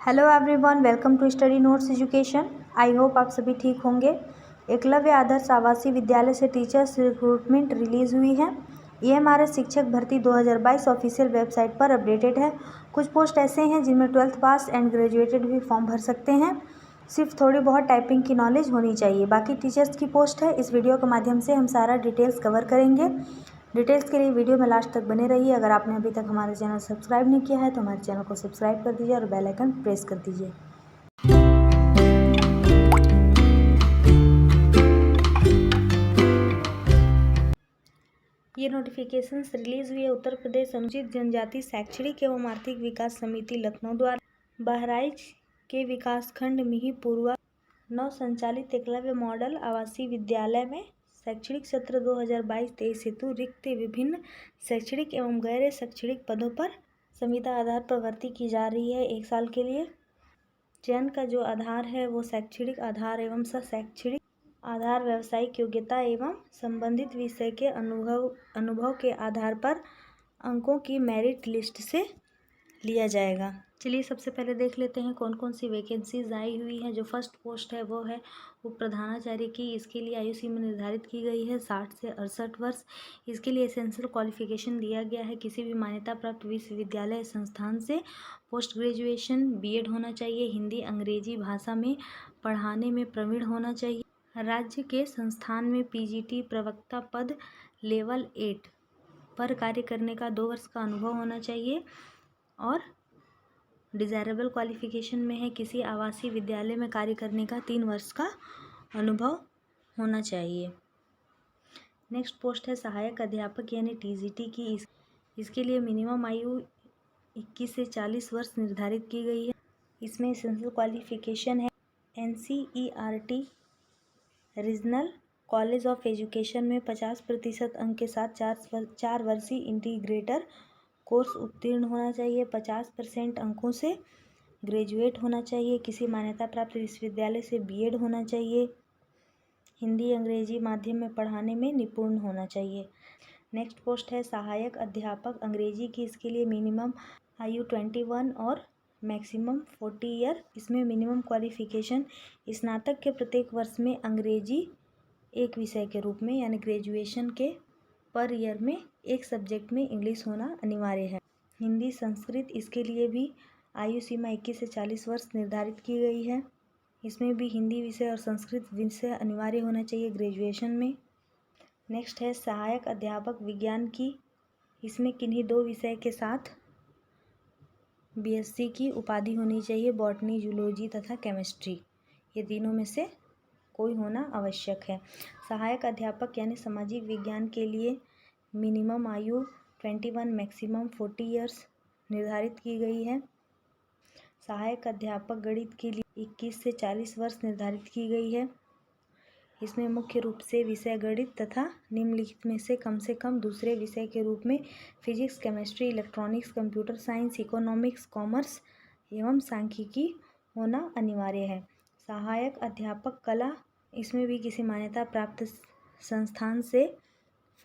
Hello everyone, welcome to study notes education. I hope आप सभी ठीक होंगे। एकलव्य आदर्श आवासीय विद्यालय से टीचर्स रिक्रूटमेंट रिलीज़ हुई है। EMRS शिक्षक भर्ती 2022 ऑफिशियल वेबसाइट पर अपडेटेड है। कुछ पोस्ट ऐसे हैं जिनमें 12th पास एंड ग्रेजुएटेड भी फॉर्म भर सकते हैं। सिर्फ थोड़ी बहुत टाइपिंग की नॉलेज होनी चाहिए। बाकी टीचर्स की पोस्ट है। इस वीडियो के माध्यम से हम सारा डिटेल्स कवर करेंगे। डिटेल्स के लिए वीडियो में लास्ट तक बने रहिए। अगर आपने अभी तक हमारे चैनल सब्सक्राइब नहीं किया है तो हमारे चैनल को सब्सक्राइब कर दीजिए और बेल आइकन प्रेस कर दीजिए। ये नोटिफिकेशंस रिलीज़ हुई है उत्तर प्रदेश अनुसूचित जनजाति शैक्षणिक एवं आर्थिक विकास समिति लखनऊ द्वारा बहराइच के विकासखंड मिहींपुरवा नव संचालित एकलव्य मॉडल आवासीय विद्यालय में शैक्षणिक सत्र 2022-23 हेतु रिक्त विभिन्न शैक्षणिक एवं गैर शैक्षणिक पदों पर संविदा आधार पर भर्ती की जा रही है 1 साल के लिए। चयन का जो आधार है वो शैक्षणिक आधार एवं शैक्षणिक आधार, व्यावसायिक योग्यता एवं संबंधित विषय के अनुभव के आधार पर अंकों की मेरिट लिस्ट से लिया जाएगा। चलिए सबसे पहले देख लेते हैं कौन कौन सी वैकेंसीज आई हुई है। जो फर्स्ट पोस्ट है वो है उप प्रधानाचार्य की। इसके लिए आयु सीमा निर्धारित की गई है 60 से 68 वर्ष। इसके लिए एसेंशियल क्वालिफिकेशन दिया गया है किसी भी मान्यता प्राप्त विश्वविद्यालय संस्थान से पोस्ट ग्रेजुएशन BEd होना चाहिए। हिंदी अंग्रेजी भाषा में पढ़ाने में प्रवीण होना चाहिए। राज्य के संस्थान में PGT प्रवक्ता पद लेवल 8 पर कार्य करने का 2 वर्ष का अनुभव होना चाहिए और डिज़ायरेबल क्वालिफिकेशन में है किसी आवासीय विद्यालय में कार्य करने का 3 वर्ष का अनुभव होना चाहिए। नेक्स्ट पोस्ट है सहायक अध्यापक यानी TGT की। इसके लिए मिनिमम आयु 21 से 40 वर्ष निर्धारित की गई है। इसमें एसेंशियल क्वालिफिकेशन है NCERT regional college of education में 50% अंक के साथ 4 वर्षीय इंटीग्रेटर कोर्स उत्तीर्ण होना चाहिए। 50% अंकों से ग्रेजुएट होना चाहिए। किसी मान्यता प्राप्त विश्वविद्यालय से BEd होना चाहिए। हिंदी अंग्रेजी माध्यम में पढ़ाने में निपुण होना चाहिए। नेक्स्ट पोस्ट है सहायक अध्यापक अंग्रेजी की। इसके लिए मिनिमम आयु 21 और मैक्सिमम 40 ईयर। इसमें मिनिमम क्वालिफिकेशन स्नातक के प्रत्येक वर्ष में अंग्रेजी एक विषय के रूप में यानी ग्रेजुएशन के पर ईयर में एक सब्जेक्ट में इंग्लिश होना अनिवार्य है। हिंदी संस्कृत इसके लिए भी आयु सीमा 21 से 40 वर्ष निर्धारित की गई है। इसमें भी हिंदी विषय और संस्कृत विषय अनिवार्य होना चाहिए ग्रेजुएशन में। नेक्स्ट है सहायक अध्यापक विज्ञान की। इसमें किन्हीं 2 विषय के साथ BSc की उपाधि होनी चाहिए। बॉटनी, जूलॉजी तथा केमिस्ट्री, ये तीनों में से कोई होना आवश्यक है। सहायक अध्यापक यानी सामाजिक विज्ञान के लिए मिनिमम आयु 21 मैक्सिमम 40 ईयर्स निर्धारित की गई है। सहायक अध्यापक गणित के लिए 21 से 40 वर्ष निर्धारित की गई है। इसमें मुख्य रूप से विषय गणित तथा निम्नलिखित में से कम दूसरे विषय के रूप में physics, chemistry, electronics, computer science, economics, commerce एवं सांख्यिकी होना अनिवार्य है। सहायक अध्यापक कला, इसमें भी किसी मान्यता प्राप्त संस्थान से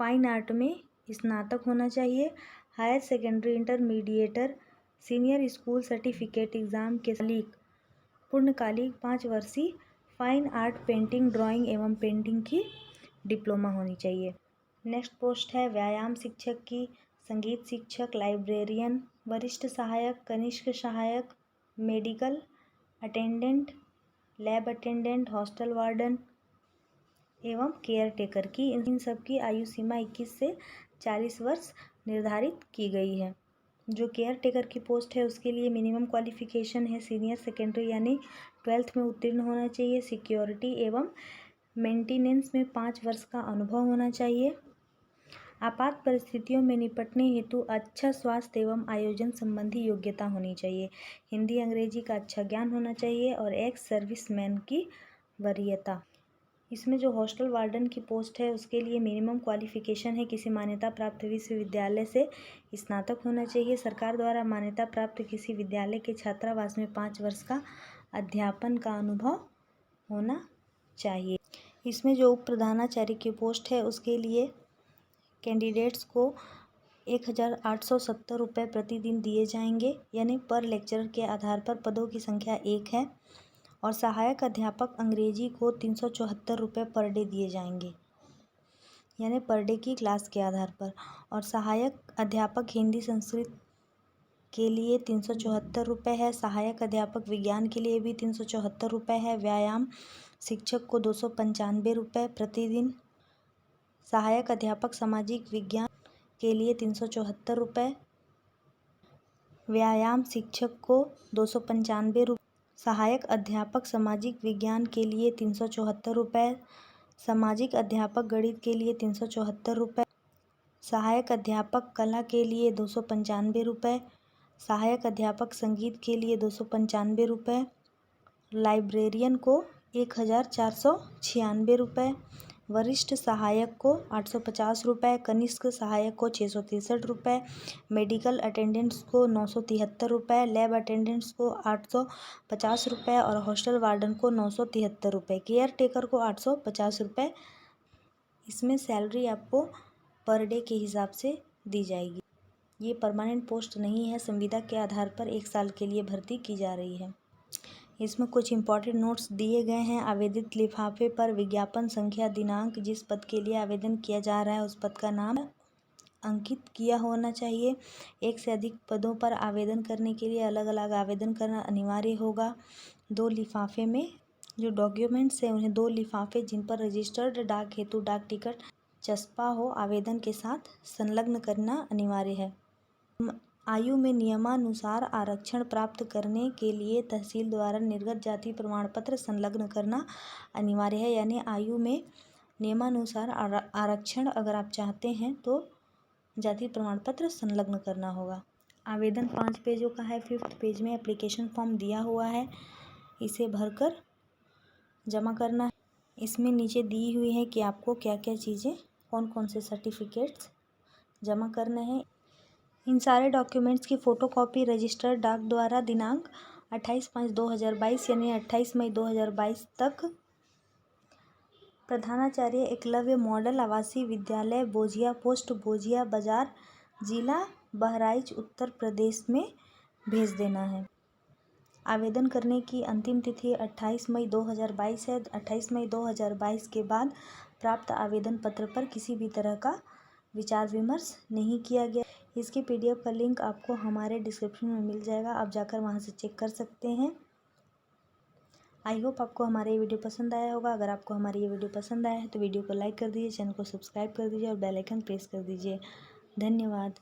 फाइन आर्ट में स्नातक होना चाहिए। Higher secondary intermediate or senior school certificate exam के पूर्णकालिक 5 वर्षीय फाइन आर्ट पेंटिंग, ड्राइंग एवं पेंटिंग की डिप्लोमा होनी चाहिए। नेक्स्ट पोस्ट है व्यायाम शिक्षक की। संगीत शिक्षक, लाइब्रेरियन, वरिष्ठ सहायक, कनिष्ठ सहायक, medical attendant, lab attendant, hostel warden एवं केयर टेकर की, इन सब की आयु सीमा 21 से 40 वर्ष निर्धारित की गई है। जो केयर टेकर की पोस्ट है उसके लिए मिनिमम क्वालिफिकेशन है सीनियर सेकेंडरी यानी 12th में उत्तीर्ण होना चाहिए। सिक्योरिटी एवं मेंटेनेंस में 5 वर्ष का अनुभव होना चाहिए। आपात परिस्थितियों में निपटने हेतु अच्छा स्वास्थ्य एवं आयोजन संबंधी योग्यता होनी चाहिए। हिंदी अंग्रेजी का अच्छा ज्ञान होना चाहिए और एक्स सर्विसमैन की वरीयता। इसमें जो हॉस्टल वार्डन की पोस्ट है उसके लिए मिनिमम क्वालिफिकेशन है किसी मान्यता प्राप्त विश्वविद्यालय से स्नातक होना चाहिए। सरकार द्वारा मान्यता प्राप्त किसी विद्यालय के छात्रावास में 5 वर्ष का अध्यापन का अनुभव होना चाहिए। इसमें जो उप प्रधानाचार्य की पोस्ट है उसके लिए कैंडिडेट्स को 1870 रुपये प्रतिदिन दिए जाएंगे, यानी पर लेक्चरर के आधार पर पदों की संख्या 1 है। और सहायक अध्यापक अंग्रेजी को 374 रुपये पर डे दिए जाएंगे, यानी पर डे की क्लास के आधार पर। और सहायक अध्यापक हिंदी संस्कृत के लिए 374 रुपये है। सहायक अध्यापक विज्ञान के लिए भी 374 रुपये है। व्यायाम शिक्षक को 295 रुपये प्रतिदिन। सहायक अध्यापक सामाजिक विज्ञान के लिए 374 रुपये। व्यायाम शिक्षक को 295 रुपये। सहायक अध्यापक सामाजिक विज्ञान के लिए 374 रुपये। सामाजिक अध्यापक गणित के लिए 374 रुपये। सहायक अध्यापक कला के लिए 295 रुपये। सहायक अध्यापक संगीत के लिए 295 रुपये। लाइब्रेरियन को 1496 रुपये। वरिष्ठ सहायक को 850 रुपये। कनिष्ठ सहायक को 663 रुपये। मेडिकल अटेंडेंट्स को 973 रुपये। लैब अटेंडेंट्स को 850 रुपये और हॉस्टल वार्डन को 973 रुपये। केयर टेकर को 850 रुपये। इसमें सैलरी आपको पर डे के हिसाब से दी जाएगी। ये परमानेंट पोस्ट नहीं है, संविदा के आधार पर 1 साल के लिए भर्ती की जा रही है। इसमें कुछ इंपॉर्टेंट नोट्स दिए गए हैं। आवेदित लिफाफे पर विज्ञापन संख्या, दिनांक, जिस पद के लिए आवेदन किया जा रहा है उस पद का नाम अंकित किया होना चाहिए। 1 से अधिक पदों पर आवेदन करने के लिए अलग अलग आवेदन करना अनिवार्य होगा। 2 लिफाफे में जो डॉक्यूमेंट्स हैं उन्हें 2 लिफाफे जिन पर रजिस्टर्ड डाक हेतु डाक टिकट चस्पा हो आवेदन के साथ संलग्न करना अनिवार्य है। आयु में नियमानुसार आरक्षण प्राप्त करने के लिए तहसील द्वारा निर्गत जाति प्रमाण पत्र संलग्न करना अनिवार्य है। यानी आयु में नियमानुसार आरक्षण अगर आप चाहते हैं तो जाति प्रमाण पत्र संलग्न करना होगा। आवेदन 5 पेजों का है। 5th पेज में एप्लीकेशन फॉर्म दिया हुआ है, इसे भरकर जमा करना है। इसमें नीचे दी हुई है कि आपको क्या क्या चीज़ें, कौन कौन से सर्टिफिकेट्स जमा करने हैं। इन सारे डॉक्यूमेंट्स की फ़ोटोकॉपी रजिस्टर्ड डाक द्वारा दिनांक 28/5/2022 यानी 28 मई 2022 तक प्रधानाचार्य एकलव्य मॉडल आवासीय विद्यालय बोझिया पोस्ट बोझिया बाजार जिला बहराइच उत्तर प्रदेश में भेज देना है। आवेदन करने की अंतिम तिथि 28 मई 2022 है। 28 मई 2022 के बाद प्राप्त आवेदन पत्र पर किसी भी तरह का विचार विमर्श नहीं किया गया। इसके PDF का लिंक आपको हमारे डिस्क्रिप्शन में मिल जाएगा, आप जाकर वहां से चेक कर सकते हैं। आई होप आपको हमारा ये वीडियो पसंद आया होगा। अगर आपको हमारी ये वीडियो पसंद आया है तो वीडियो को लाइक कर दीजिए, चैनल को सब्सक्राइब कर दीजिए और बेल आइकन प्रेस कर दीजिए। धन्यवाद।